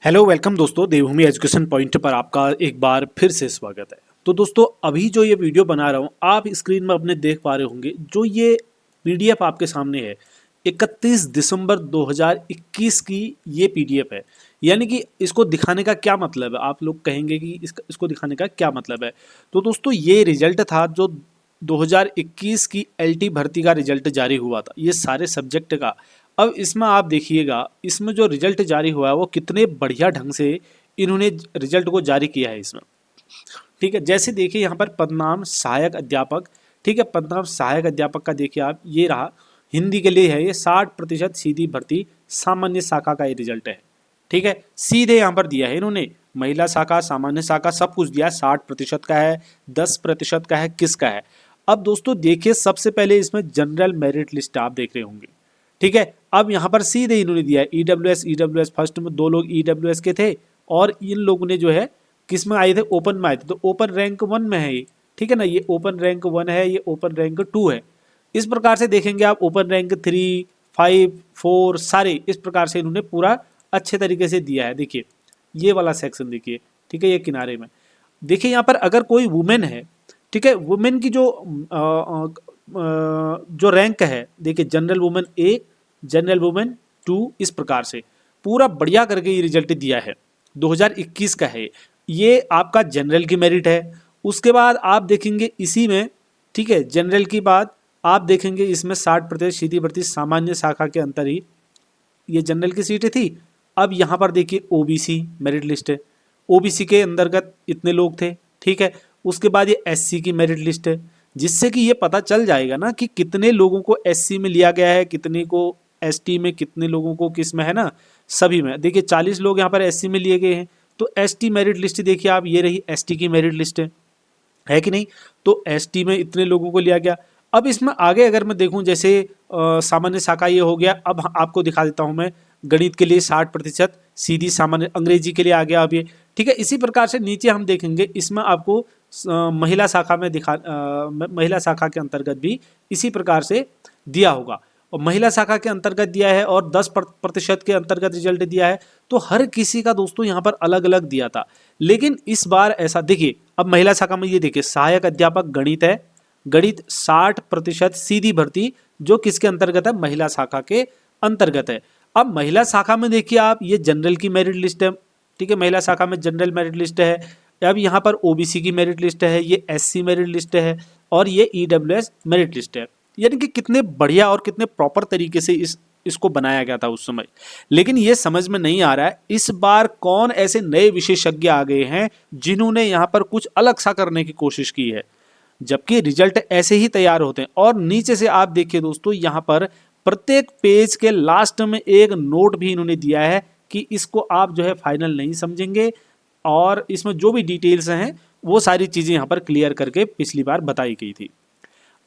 Hello welcome दोस्तों, देवभूमि education point पर आपका एक बार फिर से स्वागत है। तो दोस्तों, अभी जो ये वीडियो बना रहा हूँ आप स्क्रीन में अपने देख पा रहे होंगे। जो ये पीडीएफ आपके सामने है 31 दिसंबर 2021 की ये पीडीएफ है। यानी कि इसको दिखाने का क्या मतलब है, आप लोग कहेंगे कि इसको दिखाने का क्या मतलब है। तो दोस्तों, ये रिजल्ट था जो 2021 की एलटी भर्ती का रिजल्ट जारी हुआ था, ये सारे सब्जेक्ट का। अब इसमें आप देखिएगा, इसमें जो रिजल्ट जारी हुआ है वो कितने बढ़िया ढंग से इन्होंने रिजल्ट को जारी किया है इसमें। ठीक है, जैसे देखिए यहाँ पर पदनाम सहायक अध्यापक। ठीक है, पदनाम सहायक अध्यापक का देखिए आप, ये रहा हिंदी के लिए है, ये 60% सीधी भर्ती सामान्य शाखा का ये रिजल्ट है। ठीक है, सीधे यहाँ पर दिया है इन्होंने, महिला शाखा सामान्य शाखा सब कुछ दिया। 60% का है, 10% का है, किसका है। अब दोस्तों देखिए, सबसे पहले इसमें जनरल मेरिट लिस्ट आप देख रहे होंगे। ठीक है, अब यहाँ पर सीधे इन्होंने दिया है ईडब्ल्यूएस फर्स्ट में 2 लोग ईडब्ल्यूएस के थे और इन लोगों ने जो है किस में आए थे, ओपन में आए थे। तो ओपन रैंक 1 में है ये। ठीक है ना, ये ओपन रैंक 1 है, ये ओपन रैंक 2 है। इस प्रकार से देखेंगे आप, ओपन रैंक 3, 5, 4 सारे इस प्रकार से इन्होंने पूरा अच्छे तरीके से दिया है। देखिए ये वाला सेक्शन देखिए, ठीक है, ये किनारे में देखिए। यहाँ पर अगर कोई वुमेन है, ठीक है, वुमेन की जो रैंक है, देखिए जनरल वुमेन 1, जनरल वुमेन 2, इस प्रकार से पूरा बढ़िया करके ये रिजल्ट दिया है। 2021 का है ये, आपका जनरल की मेरिट है। उसके बाद आप देखेंगे इसी में, ठीक है, जनरल की बाद आप देखेंगे इसमें 60% सीधी भर्ती सामान्य शाखा के अंतर ही ये जनरल की सीटें थी। अब यहाँ पर देखिए ओबीसी मेरिट लिस्ट है, ओबीसी के अंतर्गत इतने लोग थे। ठीक है, उसके बाद ये एससी की मेरिट लिस्ट है, जिससे कि ये पता चल जाएगा ना कि कितने लोगों को एससी में लिया गया है, कितने को एसटी में, कितने लोगों को किस में है ना, सभी में। देखिए 40 लोग यहाँ पर एससी में लिए गए हैं, तो एसटी मेरिट लिस्ट देखिए आप, ये रही एसटी की मेरिट लिस्ट है कि नहीं। तो एसटी में इतने लोगों को लिया गया। अब इसमें आगे अगर मैं देखूं, जैसे सामान्य शाखा ये हो गया। अब आपको दिखा देता हूं मैं, गणित के लिए 60% सीधी सामान्य, अंग्रेजी के लिए आ गया अब ये। ठीक है, इसी प्रकार से नीचे हम देखेंगे, इसमें आपको महिला शाखा में महिला शाखा के अंतर्गत भी इसी प्रकार से दिया होगा। और महिला शाखा के अंतर्गत दिया है और 10% के अंतर्गत रिजल्ट दिया है। तो हर किसी का दोस्तों यहाँ पर अलग अलग दिया था। लेकिन इस बार ऐसा देखिए, अब महिला शाखा में ये देखिए, सहायक अध्यापक गणित है, गणित 60% सीधी भर्ती, जो किसके अंतर्गत है, महिला शाखा के अंतर्गत है। अब महिला शाखा में देखिए आप, ये जनरल की मेरिट लिस्ट है। ठीक है, महिला शाखा में जनरल मेरिट लिस्ट है। अब यहाँ पर ओबीसी की मेरिट लिस्ट है, ये एससी मेरिट लिस्ट है और ये ईडब्ल्यूएस मेरिट लिस्ट है। यानी कि कितने बढ़िया और कितने प्रॉपर तरीके से इसको बनाया गया था उस समय। लेकिन ये समझ में नहीं आ रहा है इस बार कौन ऐसे नए विशेषज्ञ आ गए हैं जिन्होंने यहाँ पर कुछ अलग सा करने की कोशिश की है, जबकि रिजल्ट ऐसे ही तैयार होते हैं। और नीचे से आप देखिए दोस्तों, यहाँ पर प्रत्येक पेज के लास्ट में एक नोट भी इन्होंने दिया है कि इसको आप जो है फाइनल नहीं समझेंगे, और इसमें जो भी डिटेल्स हैं वो सारी चीजें यहाँ पर क्लियर करके पिछली बार बताई गई थी।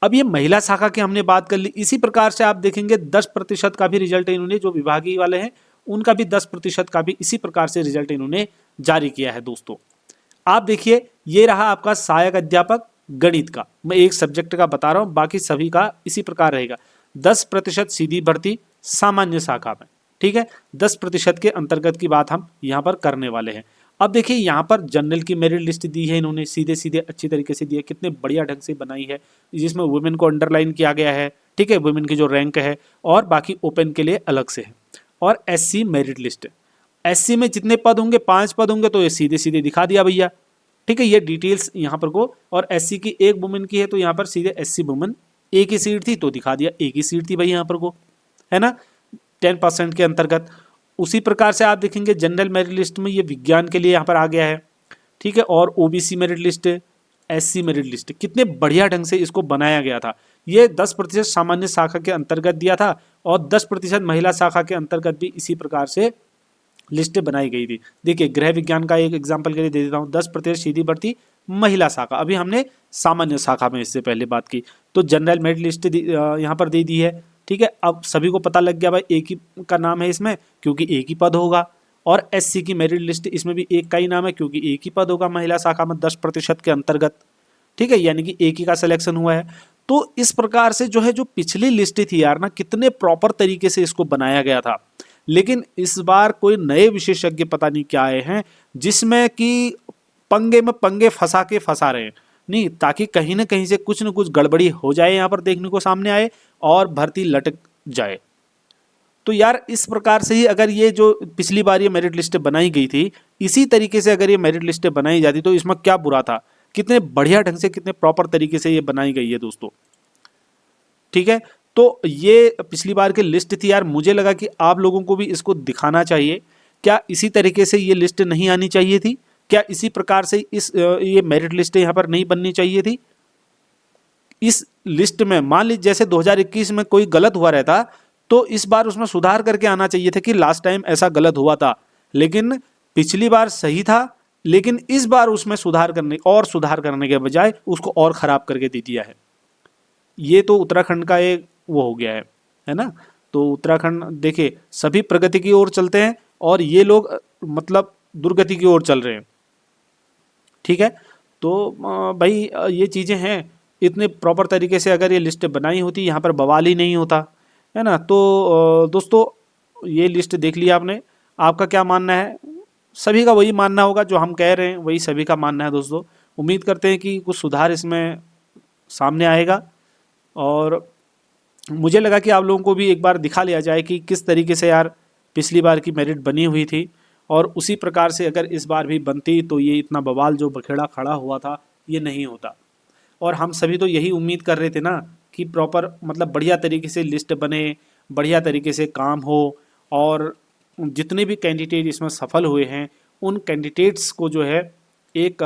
अब ये महिला शाखा की हमने बात कर ली। इसी प्रकार से आप देखेंगे 10% का भी रिजल्ट इन्होंने, जो विभागीय वाले हैं उनका भी 10% का भी इसी प्रकार से रिजल्ट इन्होंने जारी किया है। दोस्तों आप देखिए, ये रहा आपका सहायक अध्यापक गणित का, मैं एक सब्जेक्ट का बता रहा हूं, बाकी सभी का इसी प्रकार रहेगा। 10% सीधी भर्ती सामान्य शाखा में। ठीक है, 10% के अंतर्गत की बात हम यहाँ पर करने वाले हैं। अब देखिए, यहाँ पर जनरल की मेरिट लिस्ट दी है इन्होंने, सीधे सीधे अच्छी तरीके से दी है, कितने बढ़िया ढंग से बनाई है, जिसमें वुमेन को अंडरलाइन किया गया है। ठीक है, वुमेन की जो रैंक है, और बाकी ओपन के लिए अलग से है। और एससी मेरिट लिस्ट, एससी में जितने पद होंगे, 5 पद होंगे, तो ये सीधे सीधे दिखा दिया भैया। ठीक है, ये डिटेल्स यहाँ पर को, और एससी की एक वुमेन की है तो यहाँ पर सीधे एससी वुमेन एक ही सीट थी तो दिखा दिया, एक ही सीट थी भाई यहाँ पर को, है ना, 10% के अंतर्गत। उसी प्रकार से आप देखेंगे जनरल मेरिट लिस्ट में ये विज्ञान के लिए यहाँ पर आ गया है। ठीक है, और OBC merit list, SC merit list, कितने बढ़िया ढंग से इसको बनाया गया था। ये 10% सामान्य शाखा के अंतर्गत दिया था और 10% महिला शाखा के अंतर्गत भी इसी प्रकार से लिस्ट बनाई गई थी। देखिए गृह विज्ञान का एक एग्जाम्पल के लिए दे देता हूँ, 10% सीधी भर्ती महिला शाखा, अभी हमने सामान्य शाखा में इससे पहले बात की। तो जनरल मेरिट लिस्ट यहाँ पर दे दी है। ठीक है, अब सभी को पता लग गया भाई एक ही का नाम है इसमें, क्योंकि एक ही पद होगा। और एससी की मेरिट लिस्ट, इसमें भी एक का ही नाम है क्योंकि एक ही पद होगा महिला शाखा में 10% के अंतर्गत। ठीक है, यानी कि एक ही का सिलेक्शन हुआ है। तो इस प्रकार से जो है, जो पिछली लिस्ट थी यार ना, कितने प्रॉपर तरीके से इसको बनाया गया था। लेकिन इस बार कोई नए विशेषज्ञ पता नहीं क्या आए हैं जिसमें कि पंगे में पंगे फंसा रहे हैं, नहीं, ताकि कहीं ना कहीं से कुछ न कुछ गड़बड़ी हो जाए यहाँ पर देखने को सामने आए और भर्ती लटक जाए। तो यार इस प्रकार से ही अगर ये जो पिछली बार ये मेरिट लिस्टें बनाई गई थी, इसी तरीके से अगर ये मेरिट लिस्टें बनाई जाती तो इसमें क्या बुरा था। कितने बढ़िया ढंग से, कितने प्रॉपर तरीके से ये बनाई गई है दोस्तों। ठीक है, तो ये पिछली बार की लिस्ट थी यार, मुझे लगा कि आप लोगों को भी इसको दिखाना चाहिए। क्या इसी तरीके से ये लिस्ट नहीं आनी चाहिए थी? क्या इसी प्रकार से ये मेरिट लिस्ट यहाँ पर नहीं बननी चाहिए थी? इस लिस्ट में मान लीजिए जैसे 2021 में कोई गलत हुआ रहता तो इस बार उसमें सुधार करके आना चाहिए था कि लास्ट टाइम ऐसा गलत हुआ था, लेकिन पिछली बार सही था, लेकिन इस बार उसमें सुधार करने के बजाय उसको और खराब करके दे दिया है। ये तो उत्तराखंड का एक वो हो गया है ना। तो उत्तराखंड देखिए सभी प्रगति की ओर चलते हैं और ये लोग मतलब दुर्गति की ओर चल रहे हैं। ठीक है, तो भाई ये चीज़ें हैं, इतने प्रॉपर तरीके से अगर ये लिस्ट बनाई होती यहाँ पर बवाल ही नहीं होता है ना। तो दोस्तों ये लिस्ट देख लिया आपने, आपका क्या मानना है? सभी का वही मानना होगा जो हम कह रहे हैं, वही सभी का मानना है दोस्तों। उम्मीद करते हैं कि कुछ सुधार इसमें सामने आएगा और मुझे लगा कि आप लोगों को भी एक बार दिखा लिया जाए कि किस तरीके से यार पिछली बार की मेरिट बनी हुई थी और उसी प्रकार से अगर इस बार भी बनती तो ये इतना बवाल जो बखेड़ा खड़ा हुआ था ये नहीं होता। और हम सभी तो यही उम्मीद कर रहे थे ना कि प्रॉपर मतलब बढ़िया तरीके से लिस्ट बने, बढ़िया तरीके से काम हो और जितने भी कैंडिडेट इसमें सफल हुए हैं उन कैंडिडेट्स को जो है एक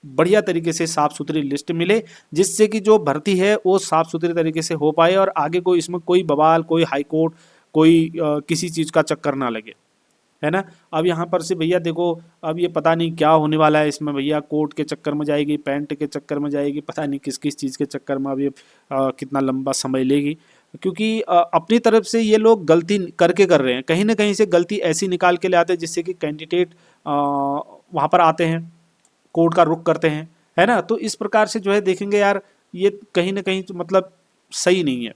बढ़िया तरीके से साफ़ सुथरी लिस्ट मिले, जिससे कि जो भर्ती है वो साफ़ सुथरे तरीके से हो पाए और आगे कोई इसमें कोई बवाल, कोई हाई कोर्ट, कोई किसी चीज़ का चक्कर ना लगे, है ना। अब यहाँ पर से भैया देखो, अब ये पता नहीं क्या होने वाला है इसमें भैया, कोर्ट के चक्कर में जाएगी, पैंट के चक्कर में जाएगी, पता नहीं किस किस चीज़ के चक्कर में अब ये कितना लंबा समय लेगी, क्योंकि अपनी तरफ से ये लोग गलती करके कर रहे हैं, कहीं ना कहीं से गलती ऐसी निकाल के ले आते हैं जिससे कि कैंडिडेट वहाँ पर आते हैं, कोर्ट का रुख करते हैं, है ना। तो इस प्रकार से जो है देखेंगे यार ये कहीं ना कहीं तो मतलब सही नहीं है।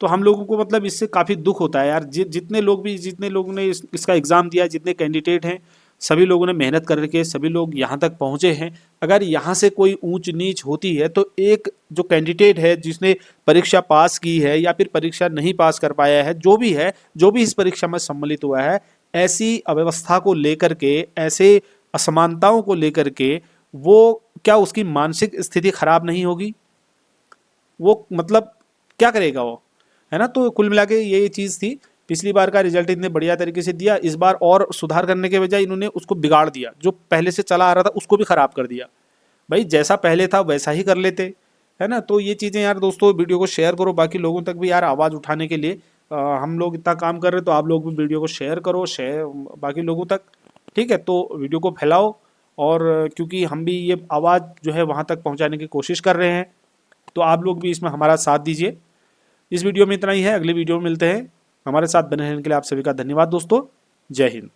तो हम लोगों को मतलब इससे काफ़ी दुख होता है यार। जितने लोगों ने इसका एग्ज़ाम दिया, जितने कैंडिडेट हैं, सभी लोगों ने मेहनत करके सभी लोग यहाँ तक पहुँचे हैं। अगर यहाँ से कोई ऊंच नीच होती है तो एक जो कैंडिडेट है जिसने परीक्षा पास की है या फिर परीक्षा नहीं पास कर पाया है, जो भी इस परीक्षा में सम्मिलित हुआ है, ऐसी अव्यवस्था को लेकर के, ऐसे असमानताओं को लेकर के वो क्या उसकी मानसिक स्थिति खराब नहीं होगी? वो मतलब क्या करेगा वो, है ना। तो कुल मिला के ये चीज़ थी, पिछली बार का रिजल्ट इतने बढ़िया तरीके से दिया, इस बार और सुधार करने के बजाय इन्होंने उसको बिगाड़ दिया, जो पहले से चला आ रहा था उसको भी खराब कर दिया। भाई जैसा पहले था वैसा ही कर लेते, है ना। तो ये चीज़ें यार दोस्तों, वीडियो को शेयर करो बाकी लोगों तक भी यार, आवाज़ उठाने के लिए हम लोग इतना काम कर रहे हैं, तो आप लोग भी वीडियो को शेयर करो, बाकी लोगों तक, ठीक है। तो वीडियो को फैलाओ और क्योंकि हम भी ये आवाज़ जो है वहाँ तक पहुँचाने की कोशिश कर रहे हैं, तो आप लोग भी इसमें हमारा साथ दीजिए। इस वीडियो में इतना ही है, अगले वीडियो में मिलते हैं। हमारे साथ बने रहने के लिए आप सभी का धन्यवाद दोस्तों। जय हिंद।